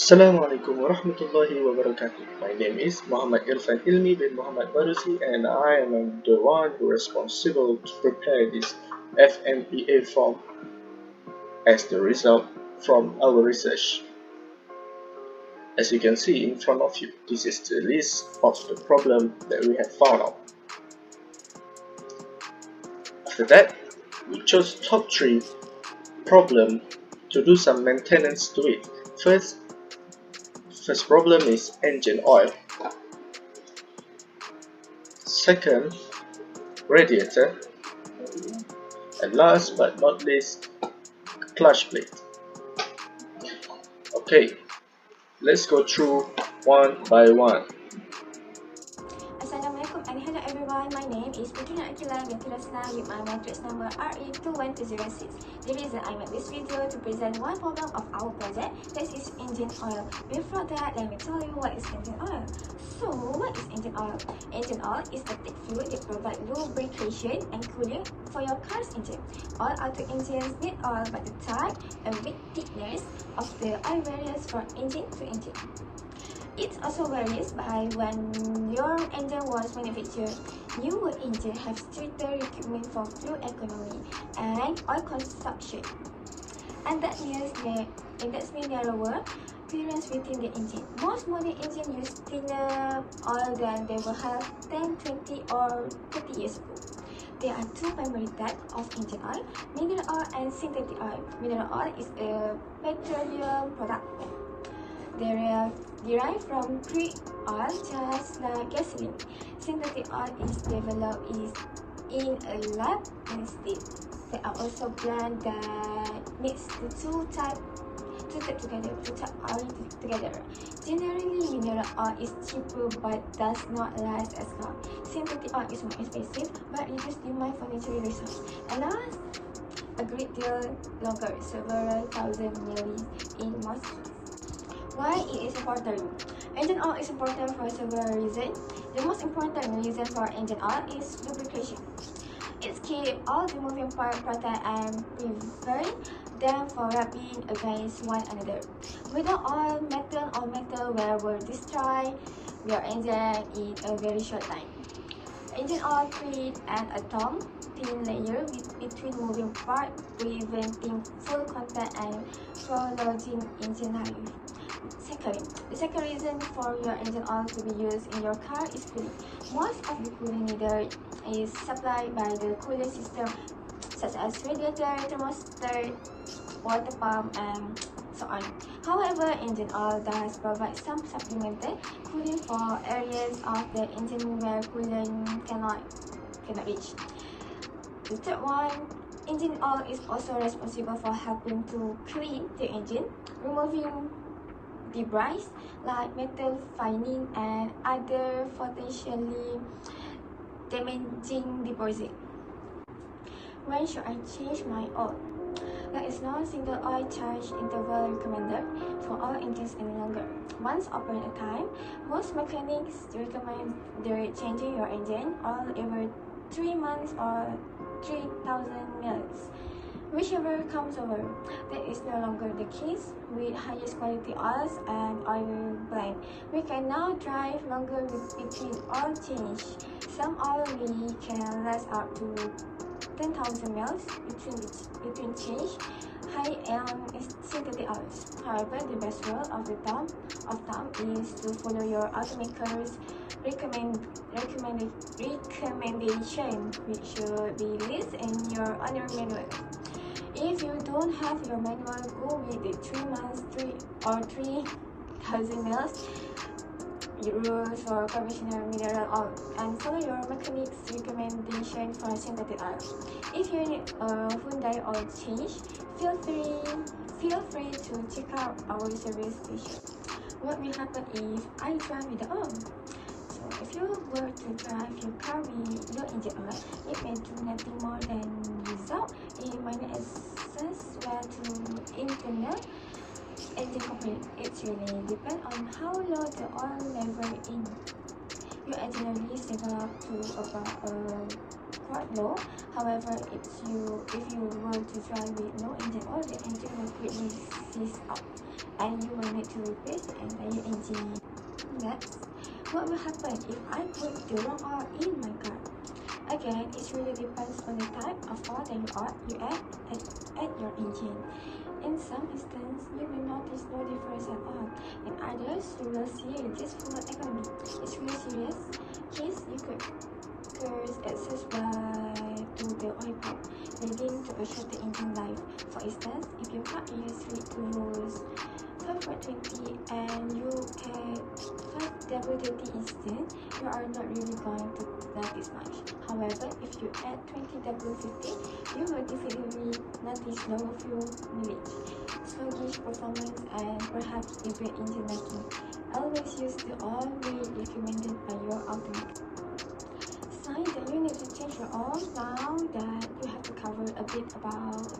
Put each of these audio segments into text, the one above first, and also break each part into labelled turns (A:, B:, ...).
A: Assalamualaikum warahmatullahi wabarakatuh. My name is Muhammad Irfan Ilmi bin Muhammad Barusi, and I am the one who responsible to prepare this FMEA form as the result from our research. As you can see in front of you, this is the list of the problem that we have found out. After that, we chose top 3 problem to do some maintenance to it. First problem is engine oil. Second, radiator. And last but not least, clutch plate. Okay, let's go through one by one.
B: Assalamualaikum and hello everyone. My name is Putrina Akila Bintirasna with my matrix number RE21206. The reason I made this video to present one problem of our project, that is engine oil. Before that, let me tell you what is engine oil. So, what is engine oil? Engine oil is a thick fluid that provides lubrication and cooling for your car's engine. All auto engines need oil, but the type and weight thickness of the oil varies from engine to engine. It also varies by when your engine was manufactured. Newer engines have stricter requirements for fuel economy and oil consumption, and that means narrower clearance within the engine. Most modern engines use thinner oil than they will have 10, 20 or 30 years ago. There are two primary types of engine oil, mineral oil and synthetic oil. Mineral oil is a petroleum product. They are derived from crude oil, just like gasoline. Synthetic oil is developed in a lab instead. There are also plants that mix the two types together. Generally, mineral oil is cheaper but does not last as long. Synthetic oil is more expensive but reduces demand for natural resources and lasts a great deal longer, several thousand miles in most cases. Why it is important? Engine oil is important for several reasons. The most important reason for engine oil is lubrication. It keeps all the moving parts protected and prevent them from rubbing against one another. Without oil, metal will destroy your engine in a very short time. Engine oil creates an atom thin layer between moving parts, preventing full contact and prolonging engine life. The second reason for your engine oil to be used in your car is cooling. Most of the cooling needed is supplied by the cooling system, such as radiator, thermostat, water pump, and so on. However, engine oil does provide some supplemental cooling for areas of the engine where coolant cannot reach. The third one, engine oil is also responsible for helping to clean the engine, removing debris like metal fining and other potentially damaging deposits. When should I change my oil? There is no single oil change interval recommended for all engines any longer. Once upon a time, most mechanics recommend changing your engine oil every 3 months or 3,000 miles. Whichever comes over. That is no longer the case with highest quality oils and oil blend. We can now drive longer between oil change. Some oil can last up to 10,000 miles between change. High-end synthetic oils. However, the best rule of thumb is to follow your automaker's recommendation, which should be listed in your owner manual. If you don't have your manual, go with the 3 months, 3,000 miles rules for conventional mineral oil and follow your mechanic's recommendation for synthetic oil. If you need a Hyundai oil change, feel free to check out our service station. What will happen if I drive with the oil? So if you were to drive your car with no engine oil, it may do nothing more than result in minor access to internal engine component. It really depends on how low the oil level in your engine really set up to about quite low. However, if you were to drive with no engine oil, the engine will quickly seize up and you will need to replace the entire engine. Next, what will happen if I put the wrong oil in my car? Again, it really depends on the type of oil that you add at your engine. In some instances, you may notice no difference at all. In others, you will see reduced fuel economy. It's really serious case you could cause access to the oil pump, leading to a shorter engine life. For instance, if your car is ready to use 520 and you get 5W30 instead, you are not really going to notice much. However, if you add 20W50, you will definitely notice lower fuel mileage, sluggish performance, and perhaps even engine knocking. Always use the oil rate recommended by your automaker. Sign that you need to change your oil. Now that you have to cover a bit about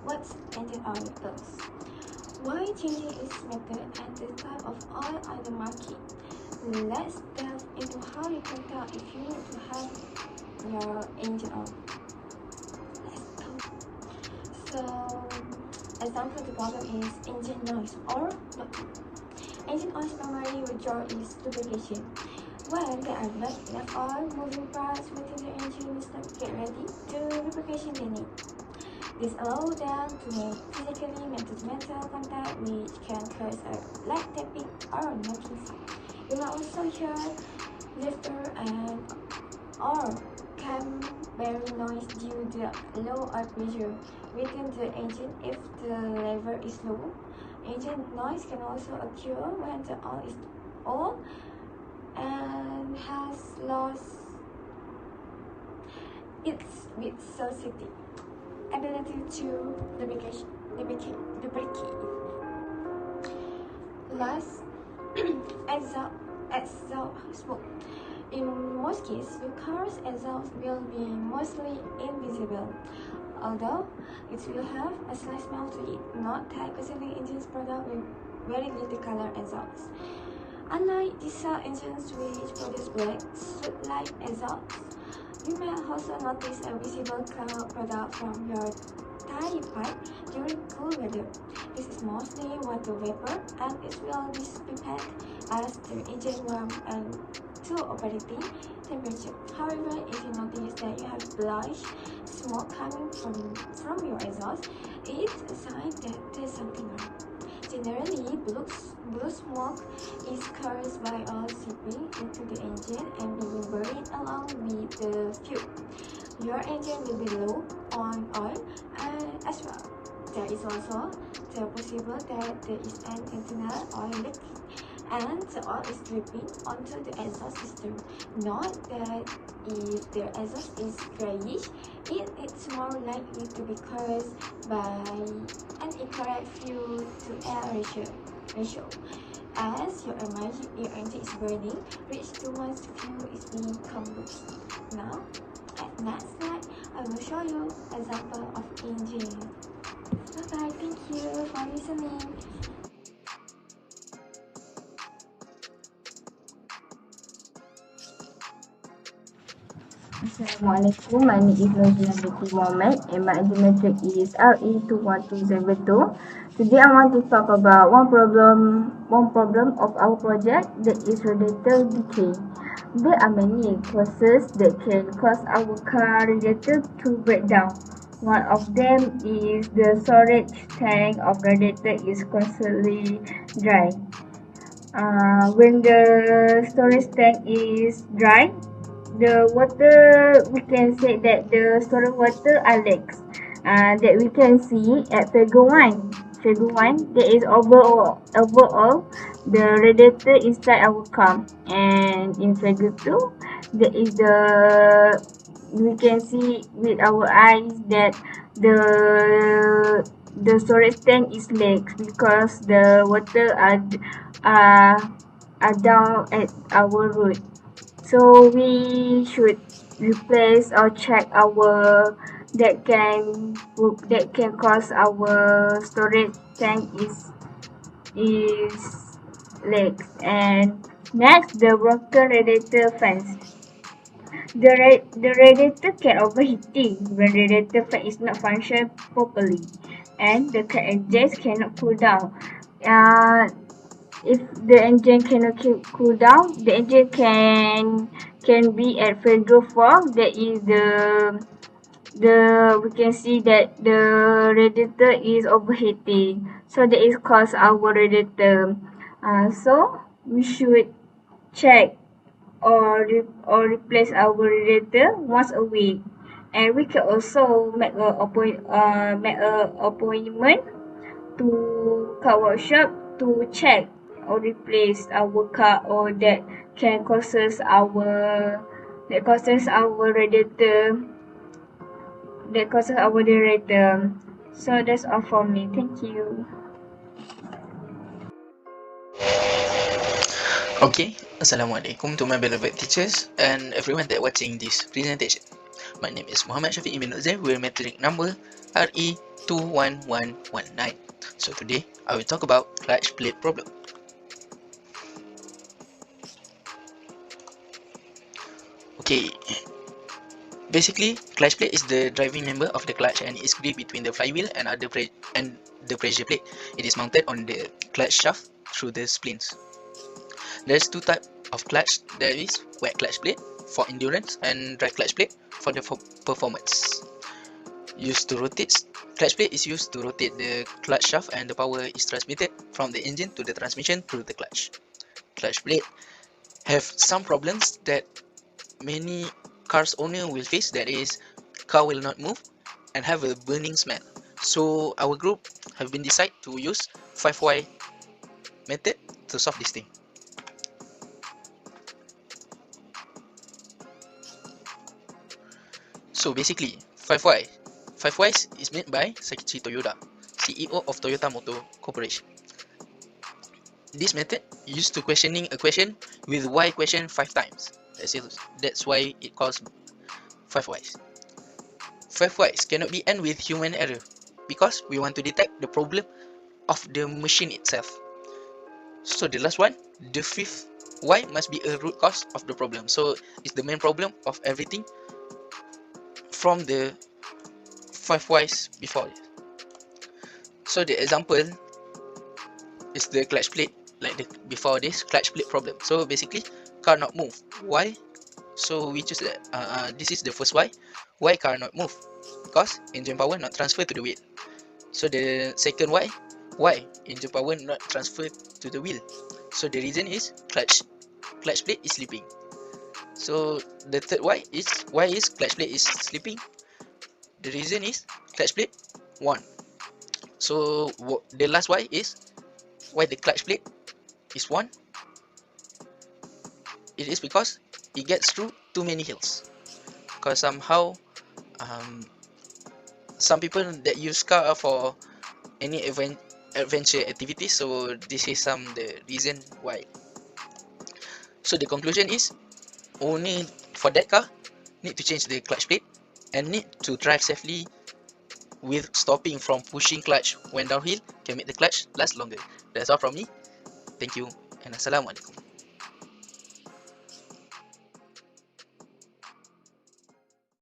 B: what engine oil does, why changing its method, and the type of oil on the market. Let's delve into how you can tell if you need to have your engine oil. Let's go. So, example of the problem is engine noise or knocking. Engine oil's primary job is lubrication. When there are not enough oil, moving parts within the engine is not get ready to lubrication they need. This allows them to make physically metal-to-metal contact, which can cause a light tapping or knocking sound. You will also hear lifter and or cam bearing noise due to low oil pressure within the engine. If the lever is low, engine noise can also occur when the oil is old and has lost its viscosity, ability to lubricate. Last, exhaust smoke. In most cases, your car's exhaust will be mostly invisible, although it will have a slight smell to it. Note that gasoline engines product with very little color exhaust. Unlike diesel engines which produce black, soot-like exhaust, you may also notice a visible cloud product from your tire pipe during cool weather. This is mostly water vapor, and it will dissipate as the engine warms and to operating temperature. However, if you notice that you have bluish smoke coming from your exhaust, it's a sign that there's something wrong. Generally, blue smoke is caused by oil seeping into the engine and being buried along with the fuel. Your engine will be low on oil as well. There is also the possibility that there is an internal oil leak and the oil is dripping onto the exhaust system. Note that if the exhaust is grayish, it's more likely to be caused by an incorrect fuel to air ratio. As your engine is burning, rich too much fuel is being combusted. Now, at next slide, I will show you example of engine. Bye-bye, thank you for listening.
C: Assalamualaikum, my name is Nazila Binti Mohammed and my engine metric is RE21272. Today I want to talk about one problem of our project, that is radiator decay. There are many causes that can cause our car radiator to break down. One of them is the storage tank of radiator is constantly dry. When the storage tank is dry, the water, we can say that the storage water are leaks that we can see at figure 1. Figure 1, there is overall the radiator inside our car, and in figure 2, there is we can see with our eyes that the storage tank is leaks because the water are down at our root. So we should replace or check our that can cause our storage tank is leaks. And next, the broken radiator fans. The radiator can overheating when radiator fan is not function properly, and the car exhaust cannot cool down. if the engine cannot cool down, the engine can be at failure form. That is the we can see that the radiator is overheating, so that is cause our radiator. So we should check or replace our radiator once a week, and we can also make a appointment to car workshop to check or replace our car, or that causes our radiator So that's all from me. Thank you.
D: Okay, Assalamualaikum to my beloved teachers and everyone that watching this presentation. My name is Muhammad Shafiq Ibn Uzair with metric number RE21119. So today I will talk about clutch plate problem. Okay, basically clutch plate is the driving member of the clutch and is gripped between the flywheel and the pressure plate. It is mounted on the clutch shaft through the splints. There's two types of clutch. There is wet clutch plate for endurance and dry clutch plate for the performance. Clutch plate is used to rotate the clutch shaft, and the power is transmitted from the engine to the transmission through the clutch. Clutch plate have some problems that many cars owner will face, that is, car will not move and have a burning smell. So our group have been decided to use 5Y method to solve this thing. So basically, 5Y is made by Sakichi Toyoda, CEO of Toyota Motor Corporation. This method used to questioning a question with why question 5 times. That's why it calls 5Ys. 5Ys cannot be end with human error because we want to detect the problem of the machine itself. So the last one, the fifth Y must be a root cause of the problem. So it's the main problem of everything from the 5Ys before. So the example is the clutch plate, like before this clutch plate problem. So basically, car not move. Why? So we choose that. This is the first Y. Why car not move? Because engine power not transfer to the wheel. So the second Y. Why engine power not transfer to the wheel? So the reason is clutch plate is sleeping. So the third why is clutch plate is sleeping? The reason is clutch plate 1. So the last why is why the clutch plate is 1. It is because it gets through too many hills. Because somehow some people that use car for any adventure activities, so this is the reason why. So the conclusion is only for that car need to change the clutch plate and need to drive safely with stopping from pushing clutch when downhill can make the clutch last longer. That's all from me. Thank you and Assalamualaikum.